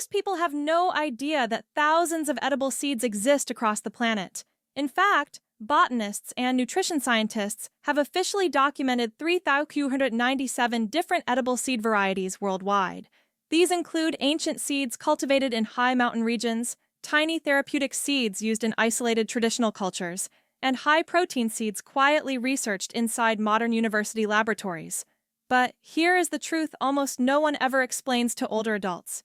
Most people have no idea that thousands of edible seeds exist across the planet. In fact, botanists and nutrition scientists have officially documented 3,297 different edible seed varieties worldwide. These include ancient seeds cultivated in high mountain regions, tiny therapeutic seeds used in isolated traditional cultures, and high-protein seeds quietly researched inside modern university laboratories. But here is the truth almost no one ever explains to older adults.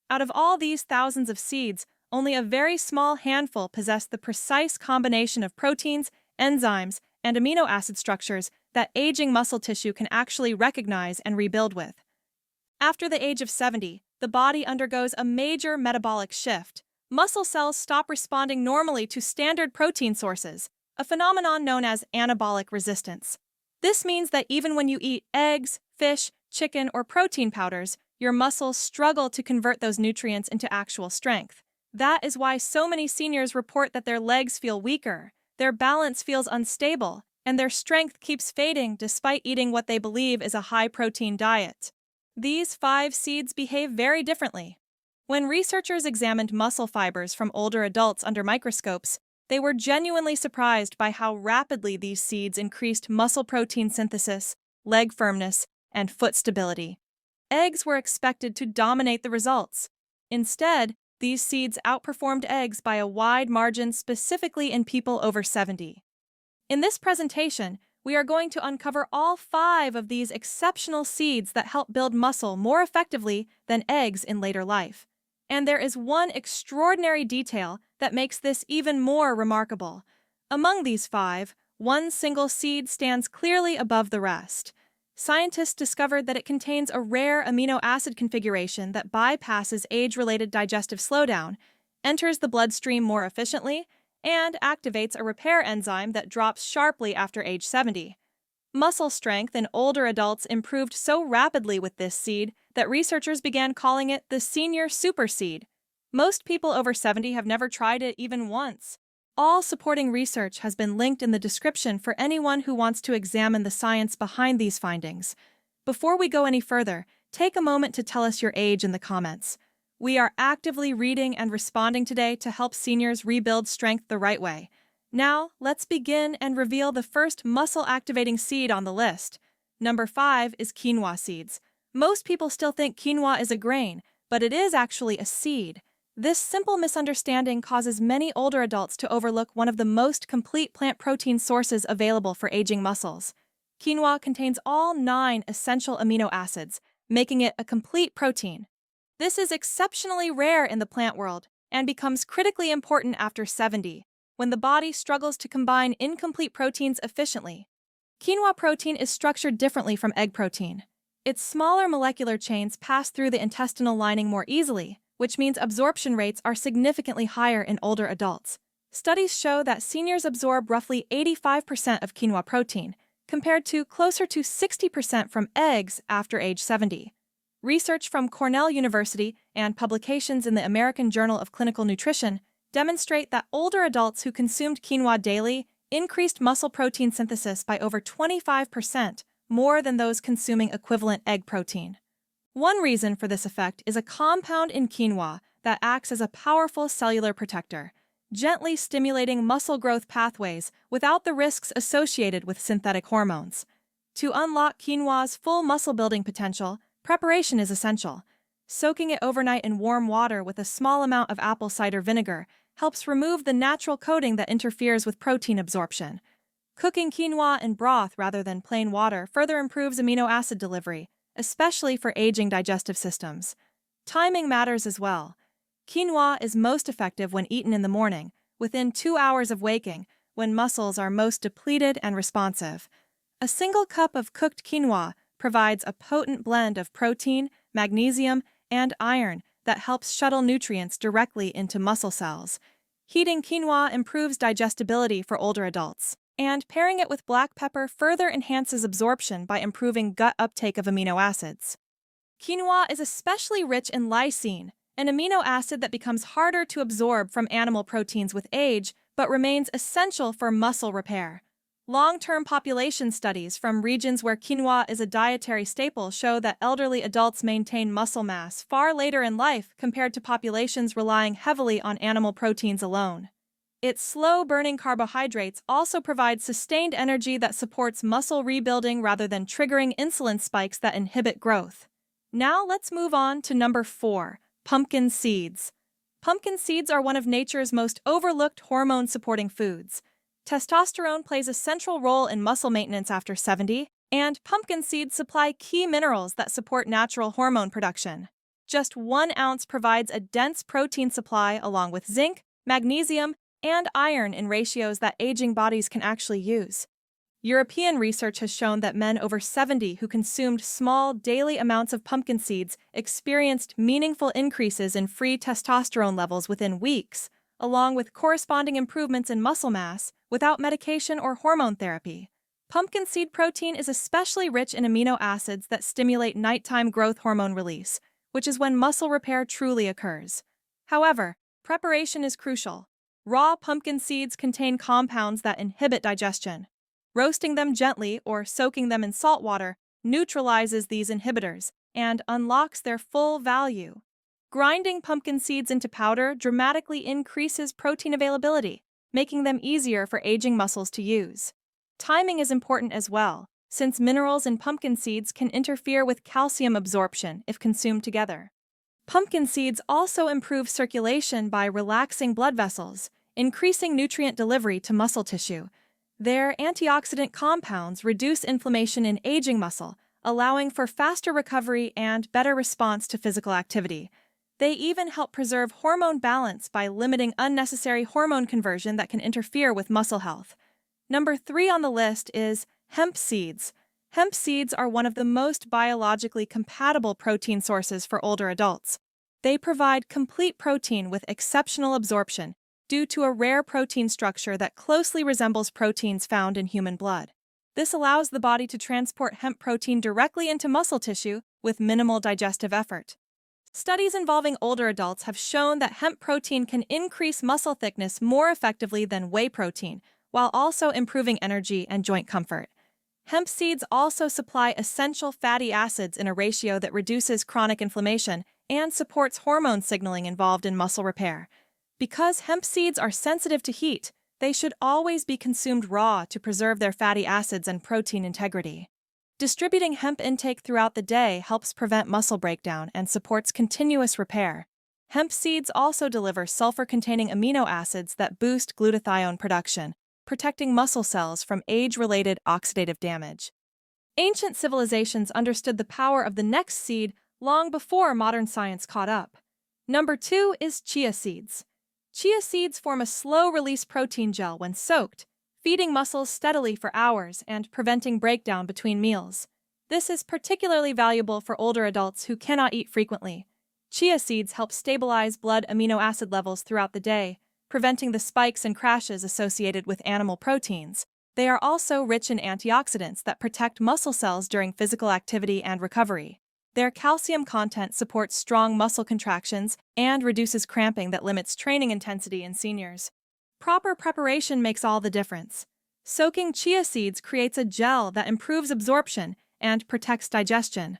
Out of all these thousands of seeds, only a very small handful possess the precise combination of proteins, enzymes, and amino acid structures that aging muscle tissue can actually recognize and rebuild with. After the age of 70, the body undergoes a major metabolic shift. Muscle cells stop responding normally to standard protein sources, a phenomenon known as anabolic resistance. This means that even when you eat eggs, fish, chicken, or protein powders, your muscles struggle to convert those nutrients into actual strength. That is why so many seniors report that their legs feel weaker, their balance feels unstable, and their strength keeps fading despite eating what they believe is a high-protein diet. These 5 seeds behave very differently. When researchers examined muscle fibers from older adults under microscopes, they were genuinely surprised by how rapidly these seeds increased muscle protein synthesis, leg firmness, and foot stability. Eggs were expected to dominate the results. Instead, these seeds outperformed eggs by a wide margin, specifically in people over 70. In this presentation, we are going to uncover all 5 of these exceptional seeds that help build muscle more effectively than eggs in later life. And there is one extraordinary detail that makes this even more remarkable. Among these 5, one single seed stands clearly above the rest. Scientists discovered that it contains a rare amino acid configuration that bypasses age-related digestive slowdown, enters the bloodstream more efficiently, and activates a repair enzyme that drops sharply after age 70. Muscle strength in older adults improved so rapidly with this seed that researchers began calling it the senior super seed. Most people over 70 have never tried it even once. All supporting research has been linked in the description for anyone who wants to examine the science behind these findings. Before we go any further, take a moment to tell us your age in the comments. We are actively reading and responding today to help seniors rebuild strength the right way. Now, let's begin and reveal the first muscle-activating seed on the list. Number 5 is quinoa seeds. Most people still think quinoa is a grain, but it is actually a seed. This simple misunderstanding causes many older adults to overlook one of the most complete plant protein sources available for aging muscles. Quinoa contains all 9 essential amino acids, making it a complete protein. This is exceptionally rare in the plant world and becomes critically important after 70, when the body struggles to combine incomplete proteins efficiently. Quinoa protein is structured differently from egg protein. Its smaller molecular chains pass through the intestinal lining more easily, which means absorption rates are significantly higher in older adults. Studies show that seniors absorb roughly 85% of quinoa protein, compared to closer to 60% from eggs after age 70. Research from Cornell University and publications in the American Journal of Clinical Nutrition demonstrate that older adults who consumed quinoa daily increased muscle protein synthesis by over 25%, more than those consuming equivalent egg protein. One reason for this effect is a compound in quinoa that acts as a powerful cellular protector, gently stimulating muscle growth pathways without the risks associated with synthetic hormones. To unlock quinoa's full muscle-building potential, preparation is essential. Soaking it overnight in warm water with a small amount of apple cider vinegar helps remove the natural coating that interferes with protein absorption. Cooking quinoa in broth rather than plain water further improves amino acid delivery, especially for aging digestive systems. Timing matters as well. Quinoa is most effective when eaten in the morning, within 2 hours of waking, when muscles are most depleted and responsive. A single cup of cooked quinoa provides a potent blend of protein, magnesium, and iron that helps shuttle nutrients directly into muscle cells. Heating quinoa improves digestibility for older adults, and pairing it with black pepper further enhances absorption by improving gut uptake of amino acids. Quinoa is especially rich in lysine, an amino acid that becomes harder to absorb from animal proteins with age, but remains essential for muscle repair. Long-term population studies from regions where quinoa is a dietary staple show that elderly adults maintain muscle mass far later in life compared to populations relying heavily on animal proteins alone. Its slow-burning carbohydrates also provide sustained energy that supports muscle rebuilding rather than triggering insulin spikes that inhibit growth. Now let's move on to number 4, pumpkin seeds. Pumpkin seeds are one of nature's most overlooked hormone-supporting foods. Testosterone plays a central role in muscle maintenance after 70, and pumpkin seeds supply key minerals that support natural hormone production. Just 1 ounce provides a dense protein supply along with zinc, magnesium, and iron in ratios that aging bodies can actually use. European research has shown that men over 70 who consumed small daily amounts of pumpkin seeds experienced meaningful increases in free testosterone levels within weeks, along with corresponding improvements in muscle mass without medication or hormone therapy. Pumpkin seed protein is especially rich in amino acids that stimulate nighttime growth hormone release, which is when muscle repair truly occurs. However, preparation is crucial. Raw pumpkin seeds contain compounds that inhibit digestion. Roasting them gently or soaking them in salt water neutralizes these inhibitors and unlocks their full value. Grinding pumpkin seeds into powder dramatically increases protein availability, making them easier for aging muscles to use. Timing is important as well, since minerals in pumpkin seeds can interfere with calcium absorption if consumed together. Pumpkin seeds also improve circulation by relaxing blood vessels, increasing nutrient delivery to muscle tissue. Their antioxidant compounds reduce inflammation in aging muscle, allowing for faster recovery and better response to physical activity. They even help preserve hormone balance by limiting unnecessary hormone conversion that can interfere with muscle health. Number 3 on the list is hemp seeds. Hemp seeds are one of the most biologically compatible protein sources for older adults. They provide complete protein with exceptional absorption due to a rare protein structure that closely resembles proteins found in human blood. This allows the body to transport hemp protein directly into muscle tissue with minimal digestive effort. Studies involving older adults have shown that hemp protein can increase muscle thickness more effectively than whey protein, while also improving energy and joint comfort. Hemp seeds also supply essential fatty acids in a ratio that reduces chronic inflammation and supports hormone signaling involved in muscle repair. Because hemp seeds are sensitive to heat, they should always be consumed raw to preserve their fatty acids and protein integrity. Distributing hemp intake throughout the day helps prevent muscle breakdown and supports continuous repair. Hemp seeds also deliver sulfur-containing amino acids that boost glutathione production, protecting muscle cells from age-related oxidative damage. Ancient civilizations understood the power of the next seed long before modern science caught up. Number 2 is chia seeds. Chia seeds form a slow-release protein gel when soaked, feeding muscles steadily for hours and preventing breakdown between meals. This is particularly valuable for older adults who cannot eat frequently. Chia seeds help stabilize blood amino acid levels throughout the day, preventing the spikes and crashes associated with animal proteins. They are also rich in antioxidants that protect muscle cells during physical activity and recovery. Their calcium content supports strong muscle contractions and reduces cramping that limits training intensity in seniors. Proper preparation makes all the difference. Soaking chia seeds creates a gel that improves absorption and protects digestion.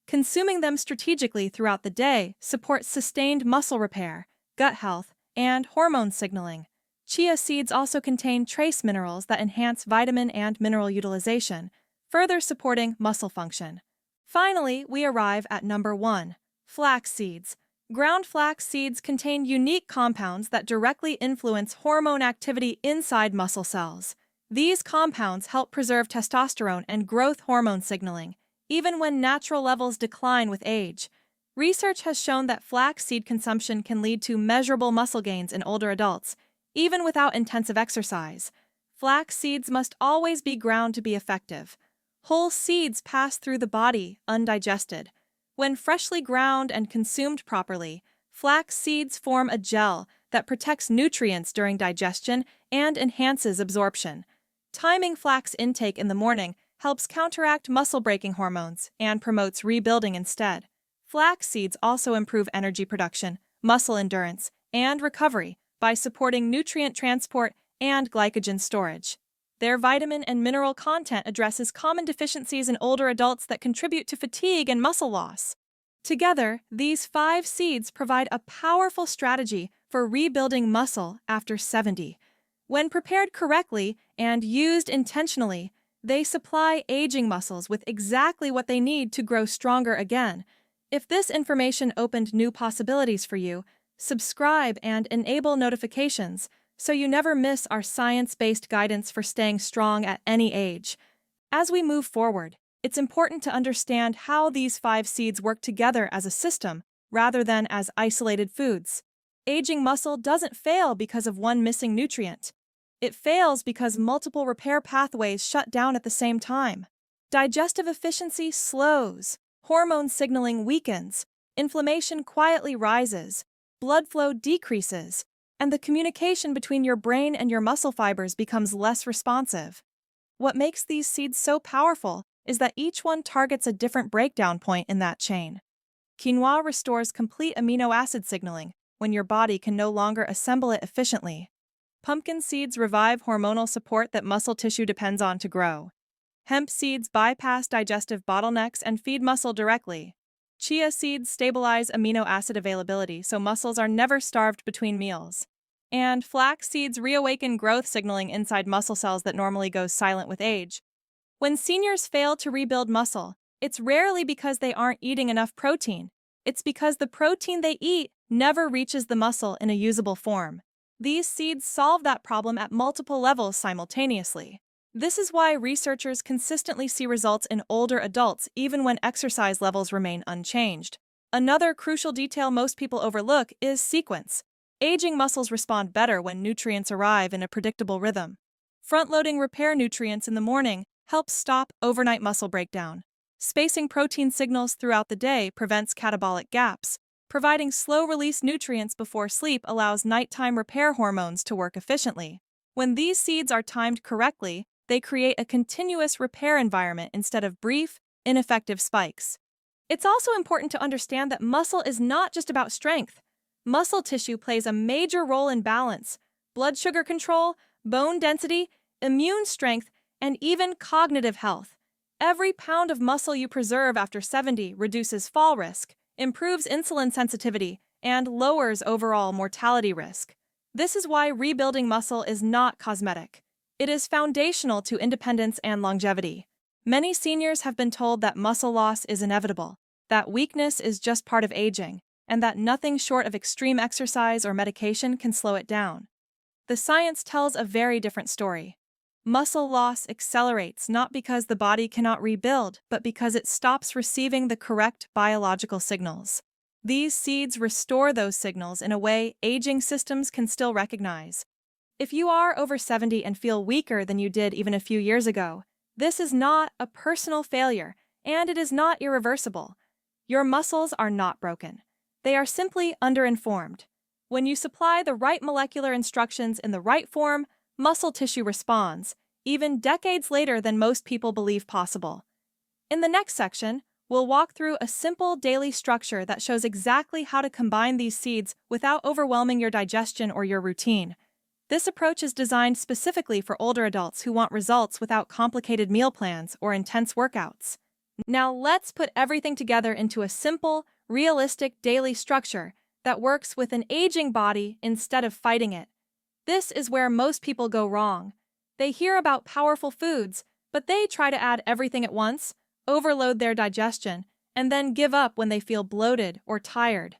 Consuming them strategically throughout the day supports sustained muscle repair, gut health, and hormone signaling. Chia seeds also contain trace minerals that enhance vitamin and mineral utilization, further supporting muscle function. Finally, we arrive at number 1, flax seeds. Ground flax seeds contain unique compounds that directly influence hormone activity inside muscle cells. These compounds help preserve testosterone and growth hormone signaling, even when natural levels decline with age. Research has shown that flax seed consumption can lead to measurable muscle gains in older adults, even without intensive exercise. Flax seeds must always be ground to be effective. Whole seeds pass through the body undigested. When freshly ground and consumed properly, flax seeds form a gel that protects nutrients during digestion and enhances absorption. Timing flax intake in the morning helps counteract muscle-breaking hormones and promotes rebuilding instead. Flax seeds also improve energy production, muscle endurance, and recovery by supporting nutrient transport and glycogen storage. Their vitamin and mineral content addresses common deficiencies in older adults that contribute to fatigue and muscle loss. Together, these 5 seeds provide a powerful strategy for rebuilding muscle after 70. When prepared correctly and used intentionally, they supply aging muscles with exactly what they need to grow stronger again. If this information opened new possibilities for you, subscribe and enable notifications so you never miss our science-based guidance for staying strong at any age. As we move forward, it's important to understand how these 5 seeds work together as a system rather than as isolated foods. Aging muscle doesn't fail because of one missing nutrient. It fails because multiple repair pathways shut down at the same time. Digestive efficiency slows, hormone signaling weakens, inflammation quietly rises, blood flow decreases, and the communication between your brain and your muscle fibers becomes less responsive. What makes these seeds so powerful is that each one targets a different breakdown point in that chain. Quinoa restores complete amino acid signaling when your body can no longer assemble it efficiently. Pumpkin seeds revive hormonal support that muscle tissue depends on to grow. Hemp seeds bypass digestive bottlenecks and feed muscle directly. Chia seeds stabilize amino acid availability so muscles are never starved between meals. And flax seeds reawaken growth signaling inside muscle cells that normally goes silent with age. When seniors fail to rebuild muscle, it's rarely because they aren't eating enough protein. It's because the protein they eat never reaches the muscle in a usable form. These seeds solve that problem at multiple levels simultaneously. This is why researchers consistently see results in older adults even when exercise levels remain unchanged. Another crucial detail most people overlook is sequence. Aging muscles respond better when nutrients arrive in a predictable rhythm. Front-loading repair nutrients in the morning helps stop overnight muscle breakdown. Spacing protein signals throughout the day prevents catabolic gaps. Providing slow-release nutrients before sleep allows nighttime repair hormones to work efficiently. When these seeds are timed correctly, they create a continuous repair environment instead of brief, ineffective spikes. It's also important to understand that muscle is not just about strength. Muscle tissue plays a major role in balance, blood sugar control, bone density, immune strength, and even cognitive health. Every pound of muscle you preserve after 70 reduces fall risk, improves insulin sensitivity, and lowers overall mortality risk. This is why rebuilding muscle is not cosmetic. It is foundational to independence and longevity. Many seniors have been told that muscle loss is inevitable, that weakness is just part of aging, and that nothing short of extreme exercise or medication can slow it down. The science tells a very different story. Muscle loss accelerates not because the body cannot rebuild, but because it stops receiving the correct biological signals. These seeds restore those signals in a way aging systems can still recognize. If you are over 70 and feel weaker than you did even a few years ago, this is not a personal failure, and it is not irreversible. Your muscles are not broken. They are simply underinformed. When you supply the right molecular instructions in the right form, muscle tissue responds, even decades later than most people believe possible. In the next section, we'll walk through a simple daily structure that shows exactly how to combine these seeds without overwhelming your digestion or your routine. This approach is designed specifically for older adults who want results without complicated meal plans or intense workouts. Now let's put everything together into a simple, realistic daily structure that works with an aging body instead of fighting it. This is where most people go wrong. They hear about powerful foods, but they try to add everything at once, overload their digestion, and then give up when they feel bloated or tired.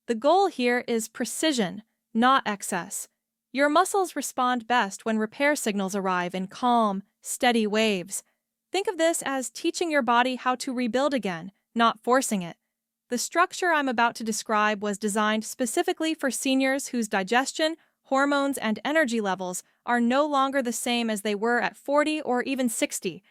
The goal here is precision, not excess. Your muscles respond best when repair signals arrive in calm, steady waves. Think of this as teaching your body how to rebuild again, not forcing it. The structure I'm about to describe was designed specifically for seniors whose digestion, hormones, and energy levels are no longer the same as they were at 40 or even 60.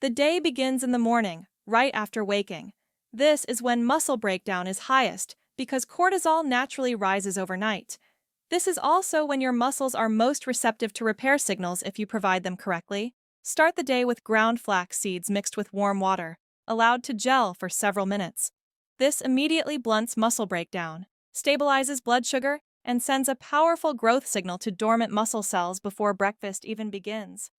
The day begins in the morning, right after waking. This is when muscle breakdown is highest because cortisol naturally rises overnight. This is also when your muscles are most receptive to repair signals if you provide them correctly. Start the day with ground flax seeds mixed with warm water, allowed to gel for several minutes. This immediately blunts muscle breakdown, stabilizes blood sugar, and sends a powerful growth signal to dormant muscle cells before breakfast even begins.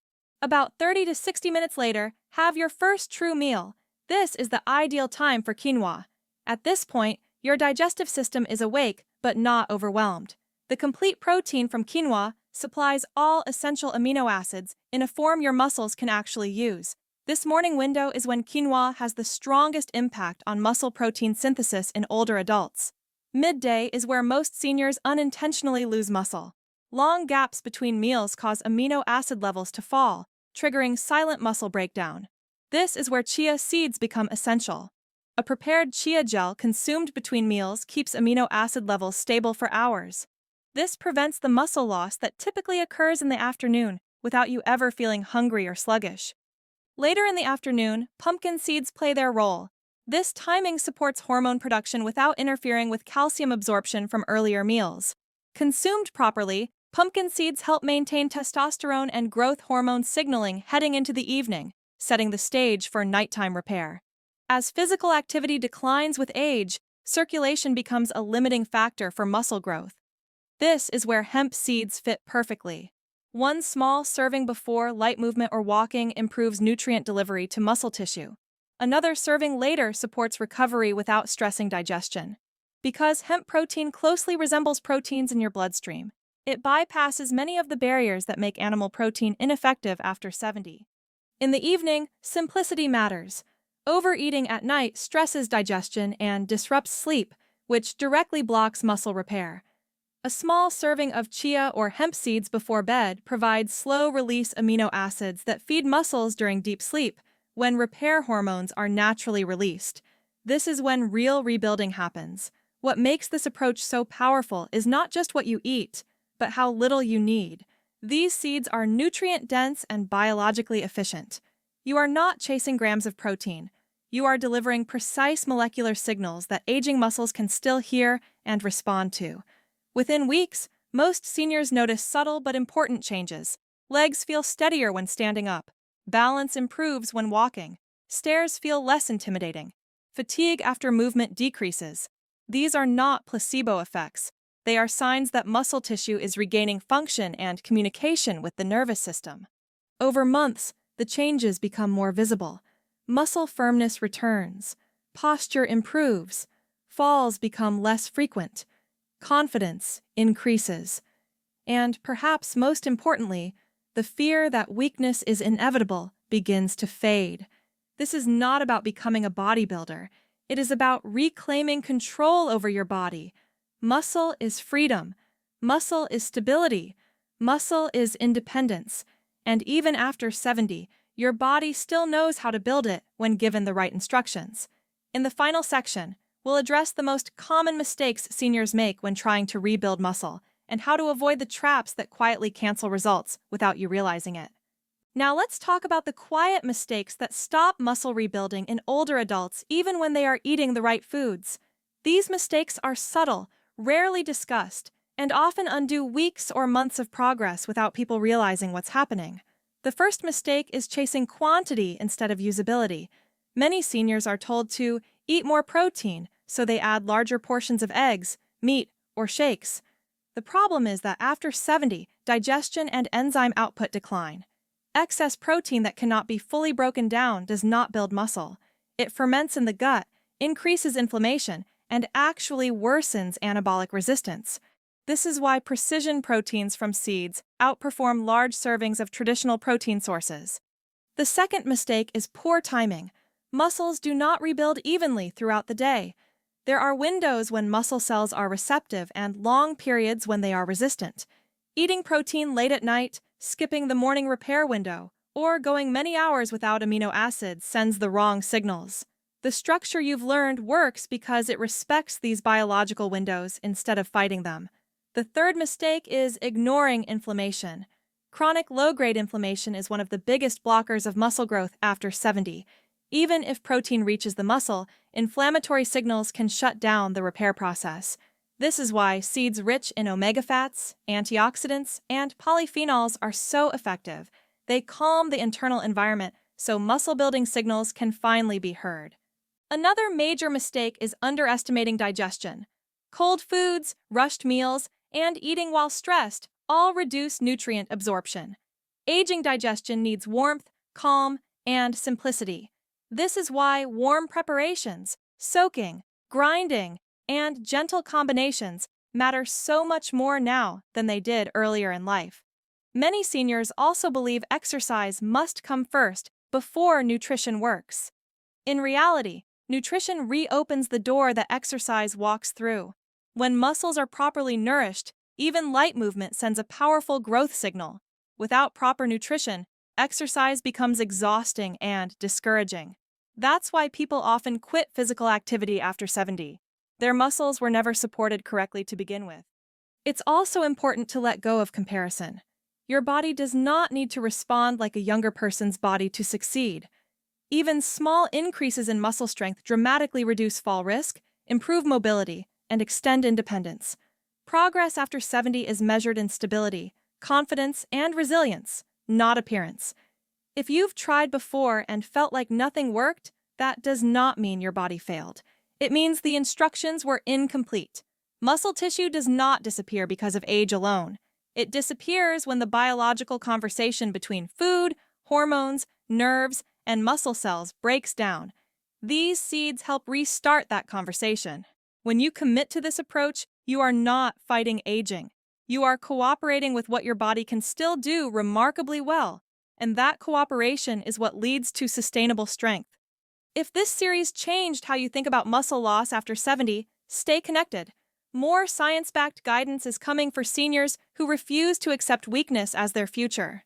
About 30 to 60 minutes later, have your first true meal. This is the ideal time for quinoa. At this point, your digestive system is awake but not overwhelmed. The complete protein from quinoa supplies all essential amino acids in a form your muscles can actually use. This morning window is when quinoa has the strongest impact on muscle protein synthesis in older adults. Midday is where most seniors unintentionally lose muscle. Long gaps between meals cause amino acid levels to fall, triggering silent muscle breakdown. This is where chia seeds become essential. A prepared chia gel consumed between meals keeps amino acid levels stable for hours. This prevents the muscle loss that typically occurs in the afternoon without you ever feeling hungry or sluggish. Later in the afternoon, pumpkin seeds play their role. This timing supports hormone production without interfering with calcium absorption from earlier meals. Consumed properly, pumpkin seeds help maintain testosterone and growth hormone signaling heading into the evening, setting the stage for nighttime repair. As physical activity declines with age, circulation becomes a limiting factor for muscle growth. This is where hemp seeds fit perfectly. One small serving before light movement or walking improves nutrient delivery to muscle tissue. Another serving later supports recovery without stressing digestion. Because hemp protein closely resembles proteins in your bloodstream, it bypasses many of the barriers that make animal protein ineffective after 70. In the evening, simplicity matters. Overeating at night stresses digestion and disrupts sleep, which directly blocks muscle repair. A small serving of chia or hemp seeds before bed provides slow-release amino acids that feed muscles during deep sleep, when repair hormones are naturally released. This is when real rebuilding happens. What makes this approach so powerful is not just what you eat, but how little you need. These seeds are nutrient-dense and biologically efficient. You are not chasing grams of protein. You are delivering precise molecular signals that aging muscles can still hear and respond to. Within weeks, most seniors notice subtle but important changes. Legs feel steadier when standing up. Balance improves when walking. Stairs feel less intimidating. Fatigue after movement decreases. These are not placebo effects. They are signs that muscle tissue is regaining function and communication with the nervous system. Over months, the changes become more visible. Muscle firmness returns. Posture improves. Falls become less frequent. Confidence increases. And perhaps most importantly, the fear that weakness is inevitable begins to fade. This is not about becoming a bodybuilder. It is about reclaiming control over your body. Muscle is freedom. Muscle is stability. Muscle is independence. And even after 70, your body still knows how to build it when given the right instructions. In the final section, we'll address the most common mistakes seniors make when trying to rebuild muscle and how to avoid the traps that quietly cancel results without you realizing it. Now let's talk about the quiet mistakes that stop muscle rebuilding in older adults even when they are eating the right foods. These mistakes are subtle, rarely discussed, and often undo weeks or months of progress without people realizing what's happening. The first mistake is chasing quantity instead of usability. Many seniors are told to eat more protein, so they add larger portions of eggs, meat, or shakes. The problem is that after 70, digestion and enzyme output decline. Excess protein that cannot be fully broken down does not build muscle. It ferments in the gut, increases inflammation, and actually worsens anabolic resistance. This is why precision proteins from seeds outperform large servings of traditional protein sources. The second mistake is poor timing. Muscles do not rebuild evenly throughout the day. There are windows when muscle cells are receptive and long periods when they are resistant. Eating protein late at night, skipping the morning repair window, or going many hours without amino acids sends the wrong signals. The structure you've learned works because it respects these biological windows instead of fighting them. The third mistake is ignoring inflammation. Chronic low-grade inflammation is one of the biggest blockers of muscle growth after 70. Even if protein reaches the muscle, inflammatory signals can shut down the repair process. This is why seeds rich in omega fats, antioxidants, and polyphenols are so effective. They calm the internal environment so muscle-building signals can finally be heard. Another major mistake is underestimating digestion. Cold foods, rushed meals, and eating while stressed all reduce nutrient absorption. Aging digestion needs warmth, calm, and simplicity. This is why warm preparations, soaking, grinding, and gentle combinations matter so much more now than they did earlier in life. Many seniors also believe exercise must come first before nutrition works. In reality, nutrition reopens the door that exercise walks through. When muscles are properly nourished, even light movement sends a powerful growth signal. Without proper nutrition, exercise becomes exhausting and discouraging. That's why people often quit physical activity after 70. Their muscles were never supported correctly to begin with. It's also important to let go of comparison. Your body does not need to respond like a younger person's body to succeed. Even small increases in muscle strength dramatically reduce fall risk, improve mobility, and extend independence. Progress after 70 is measured in stability, confidence, and resilience, not appearance. If you've tried before and felt like nothing worked, that does not mean your body failed. It means the instructions were incomplete. Muscle tissue does not disappear because of age alone. It disappears when the biological conversation between food, hormones, nerves, and muscle cells breaks down. These seeds help restart that conversation. When you commit to this approach, you are not fighting aging. You are cooperating with what your body can still do remarkably well, and that cooperation is what leads to sustainable strength. If this series changed how you think about muscle loss after 70, stay connected. More science-backed guidance is coming for seniors who refuse to accept weakness as their future.